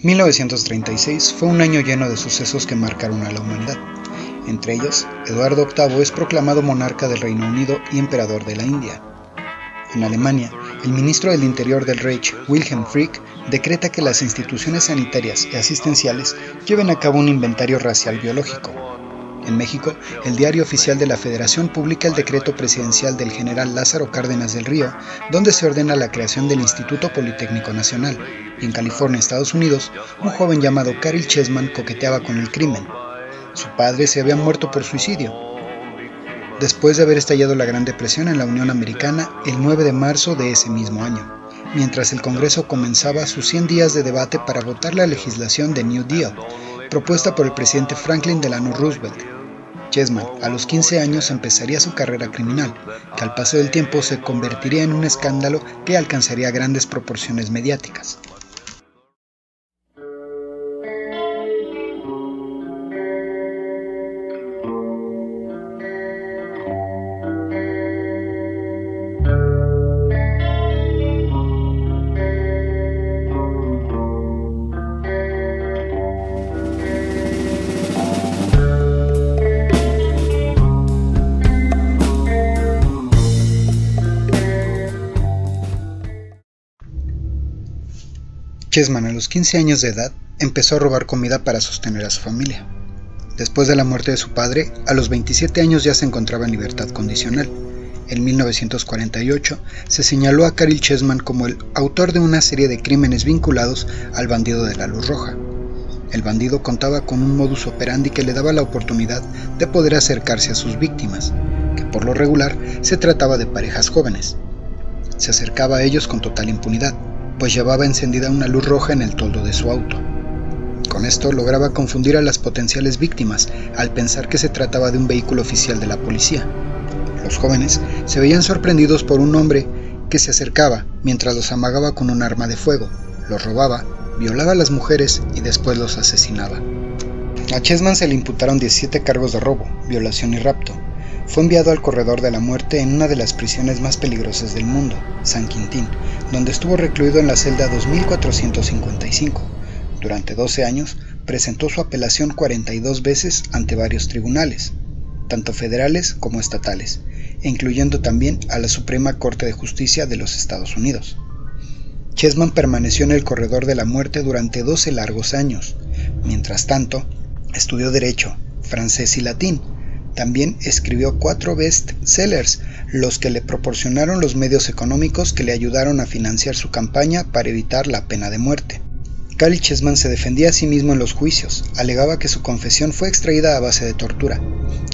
1936 fue un año lleno de sucesos que marcaron a la humanidad. Entre ellos, Eduardo VIII es proclamado monarca del Reino Unido y emperador de la India. En Alemania, el ministro del Interior del Reich, Wilhelm Frick, decreta que las instituciones sanitarias y asistenciales lleven a cabo un inventario racial biológico. En México, el Diario Oficial de la Federación publica el decreto presidencial del general Lázaro Cárdenas del Río, donde se ordena la creación del Instituto Politécnico Nacional. Y en California, Estados Unidos, un joven llamado Caryl Chessman coqueteaba con el crimen. Su padre se había muerto por suicidio. Después de haber estallado la Gran Depresión en la Unión Americana el 9 de marzo de ese mismo año, mientras el Congreso comenzaba sus 100 días de debate para votar la legislación de New Deal, propuesta por el presidente Franklin Delano Roosevelt. Chessman, a los 15 años, empezaría su carrera criminal, que al paso del tiempo se convertiría en un escándalo que alcanzaría grandes proporciones mediáticas. Chessman, a los 15 años de edad, empezó a robar comida para sostener a su familia. Después de la muerte de su padre, a los 27 años ya se encontraba en libertad condicional. En 1948 se señaló a Caryl Chessman como el autor de una serie de crímenes vinculados al bandido de la luz roja. El bandido contaba con un modus operandi que le daba la oportunidad de poder acercarse a sus víctimas, que por lo regular se trataba de parejas jóvenes. Se acercaba a ellos con total impunidad, pues llevaba encendida una luz roja en el toldo de su auto. Con esto lograba confundir a las potenciales víctimas al pensar que se trataba de un vehículo oficial de la policía. Los jóvenes se veían sorprendidos por un hombre que se acercaba mientras los amagaba con un arma de fuego, los robaba, violaba a las mujeres y después los asesinaba. A Chessman se le imputaron 17 cargos de robo, violación y rapto. Fue enviado al corredor de la muerte en una de las prisiones más peligrosas del mundo, San Quintín, donde estuvo recluido en la celda 2455. Durante 12 años, presentó su apelación 42 veces ante varios tribunales, tanto federales como estatales, e incluyendo también a la Suprema Corte de Justicia de los Estados Unidos. Chessman permaneció en el corredor de la muerte durante 12 largos años. Mientras tanto, estudió Derecho, francés y latín. También escribió 4 best-sellers, los que le proporcionaron los medios económicos que le ayudaron a financiar su campaña para evitar la pena de muerte. Caryl Chessman se defendía a sí mismo en los juicios, alegaba que su confesión fue extraída a base de tortura.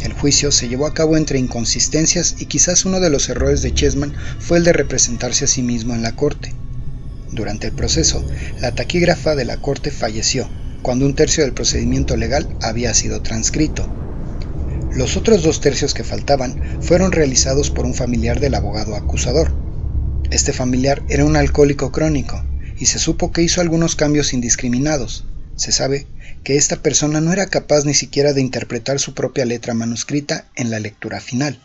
El juicio se llevó a cabo entre inconsistencias y quizás uno de los errores de Chessman fue el de representarse a sí mismo en la corte. Durante el proceso, la taquígrafa de la corte falleció, cuando 1/3 del procedimiento legal había sido transcrito. Los otros 2/3 que faltaban fueron realizados por un familiar del abogado acusador. Este familiar era un alcohólico crónico y se supo que hizo algunos cambios indiscriminados. Se sabe que esta persona no era capaz ni siquiera de interpretar su propia letra manuscrita en la lectura final.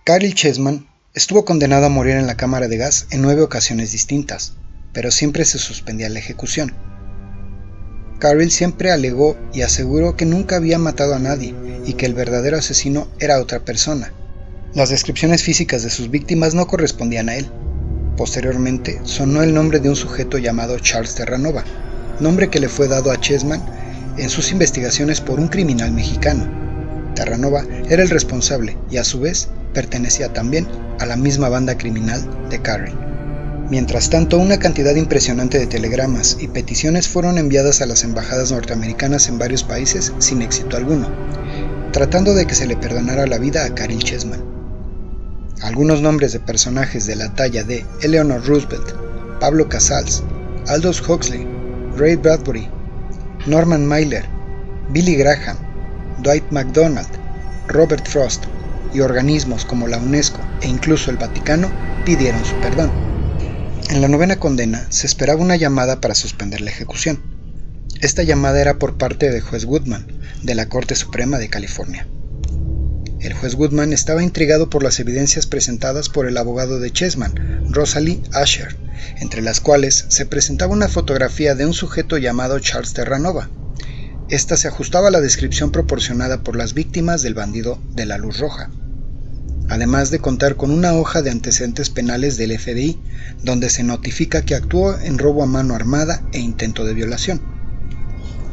Caryl Chessman estuvo condenado a morir en la cámara de gas en 9 ocasiones distintas, pero siempre se suspendía la ejecución. Caryl siempre alegó y aseguró que nunca había matado a nadie y que el verdadero asesino era otra persona. Las descripciones físicas de sus víctimas no correspondían a él. Posteriormente sonó el nombre de un sujeto llamado Charles Terranova, nombre que le fue dado a Chessman en sus investigaciones por un criminal mexicano. Terranova era el responsable y a su vez pertenecía también a la misma banda criminal de Caryl. Mientras tanto, una cantidad impresionante de telegramas y peticiones fueron enviadas a las embajadas norteamericanas en varios países sin éxito alguno, tratando de que se le perdonara la vida a Caryl Chessman. Algunos nombres de personajes de la talla de Eleanor Roosevelt, Pablo Casals, Aldous Huxley, Ray Bradbury, Norman Mailer, Billy Graham, Dwight MacDonald, Robert Frost y organismos como la UNESCO e incluso el Vaticano pidieron su perdón. En la 9ª condena se esperaba una llamada para suspender la ejecución. Esta llamada era por parte del juez Goodman, de la Corte Suprema de California. El juez Goodman estaba intrigado por las evidencias presentadas por el abogado de Chessman, Rosalie Asher, entre las cuales se presentaba una fotografía de un sujeto llamado Charles Terranova. Esta se ajustaba a la descripción proporcionada por las víctimas del bandido de la luz roja, además de contar con una hoja de antecedentes penales del FBI, donde se notifica que actuó en robo a mano armada e intento de violación.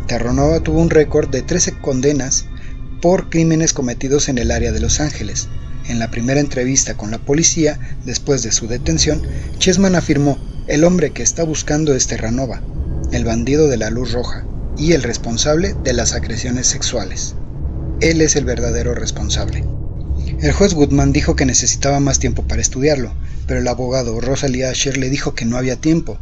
Terranova tuvo un récord de 13 condenas por crímenes cometidos en el área de Los Ángeles. En la primera entrevista con la policía, después de su detención, Chessman afirmó: "El hombre que está buscando es Terranova, el bandido de la luz roja, y el responsable de las agresiones sexuales. Él es el verdadero responsable". El juez Goodman dijo que necesitaba más tiempo para estudiarlo, pero el abogado Rosalie Asher le dijo que no había tiempo.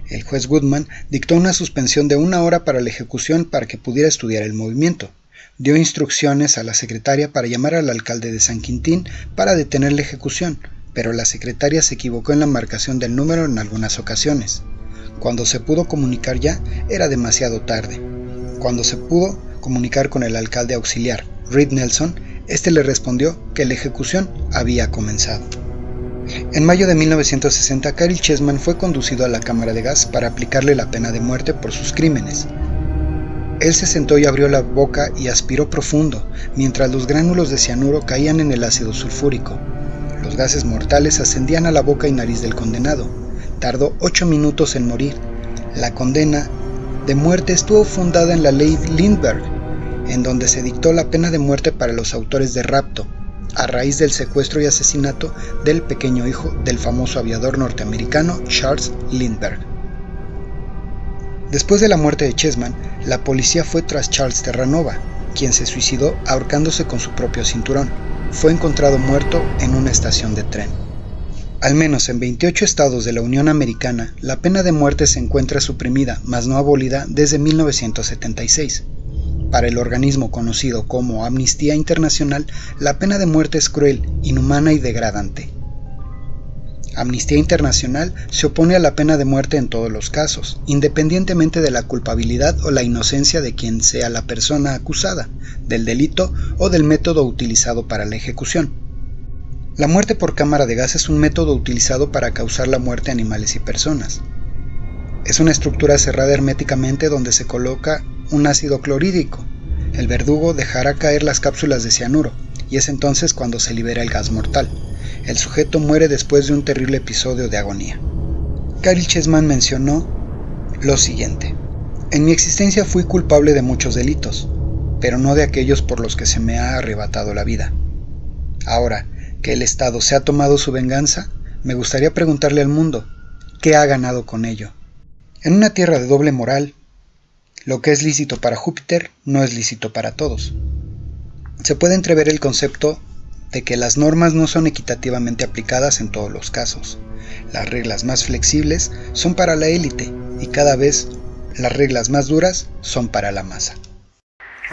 El juez Goodman dictó una suspensión de 1 hora para la ejecución para que pudiera estudiar el movimiento. Dio instrucciones a la secretaria para llamar al alcalde de San Quintín para detener la ejecución, pero la secretaria se equivocó en la marcación del número en algunas ocasiones. Cuando se pudo comunicar ya, era demasiado tarde. Cuando se pudo comunicar con el alcalde auxiliar, Reed Nelson, este le respondió que la ejecución había comenzado. En mayo de 1960, Caryl Chessman fue conducido a la cámara de gas para aplicarle la pena de muerte por sus crímenes. Él se sentó y abrió la boca y aspiró profundo, mientras los gránulos de cianuro caían en el ácido sulfúrico. Los gases mortales ascendían a la boca y nariz del condenado. Tardó 8 minutos en morir. La condena de muerte estuvo fundada en la ley Lindbergh, en donde se dictó la pena de muerte para los autores de rapto, a raíz del secuestro y asesinato del pequeño hijo del famoso aviador norteamericano Charles Lindbergh. Después de la muerte de Chessman, la policía fue tras Charles Terranova, quien se suicidó ahorcándose con su propio cinturón. Fue encontrado muerto en una estación de tren. Al menos en 28 estados de la Unión Americana, la pena de muerte se encuentra suprimida, mas no abolida, desde 1976. Para el organismo conocido como Amnistía Internacional, la pena de muerte es cruel, inhumana y degradante. Amnistía Internacional se opone a la pena de muerte en todos los casos, independientemente de la culpabilidad o la inocencia de quien sea la persona acusada, del delito o del método utilizado para la ejecución. La muerte por cámara de gas es un método utilizado para causar la muerte a animales y personas. Es una estructura cerrada herméticamente donde se coloca un ácido clorhídrico. El verdugo dejará caer las cápsulas de cianuro, y es entonces cuando se libera el gas mortal. El sujeto muere después de un terrible episodio de agonía. Caryl Chessman mencionó lo siguiente: "En mi existencia fui culpable de muchos delitos, pero no de aquellos por los que se me ha arrebatado la vida. Ahora que el Estado se ha tomado su venganza, me gustaría preguntarle al mundo, ¿qué ha ganado con ello? En una tierra de doble moral, lo que es lícito para Júpiter no es lícito para todos. Se puede entrever el concepto de que las normas no son equitativamente aplicadas en todos los casos. Las reglas más flexibles son para la élite y cada vez las reglas más duras son para la masa".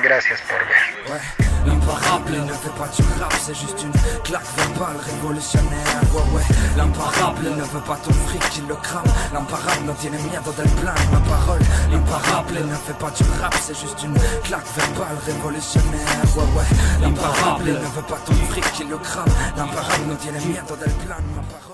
Gracias por ver. L'imparable ne fait pas du rap, c'est juste une claque verbale révolutionnaire. Ouais, l'imparable ne veut pas ton fric qui le crame. L'imparable no tiene miedo del plan, ma parole. L'imparable ne fait pas du rap, c'est juste une claque verbale révolutionnaire. Ouais, l'imparable ne veut pas ton fric qui le crame. L'imparable no tiene miedo del plan, ma parole.